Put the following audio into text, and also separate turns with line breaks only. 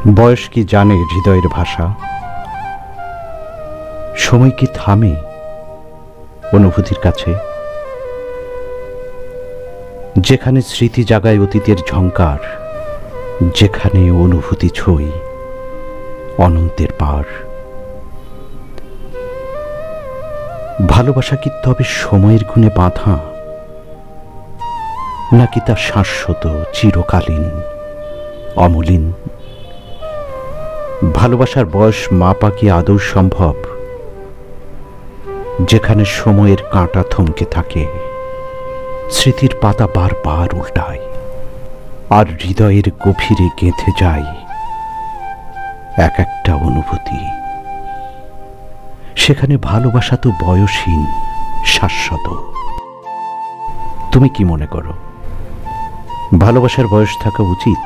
বয়স কি জানে হৃদয়ের ভাষা? সময় কি থামে অনুভূতির কাছে? যেখানে স্মৃতি জাগায় অতীতের ঝংকার, যেখানে অনুভূতি ছই অনন্তের পার। ভালোবাসা কি তবে সময়ের গুণে বাঁধা, নাকি তা শাশ্বত, চিরকালীন, অমলিন? ভালোবাসার বয়স মাপা কি আদৌ সম্ভব, যেখানে সময়ের কাঁটা থমকে থাকে, স্মৃতির পাতা বারবার উল্টায়, আর হৃদয়ের গভীরে গেঁথে যায় এক একটা অনুভূতি? সেখানে ভালোবাসা তো বয়সহীন, শাশ্বত। তুমি কি মনে করো, ভালোবাসার বয়স থাকা উচিত?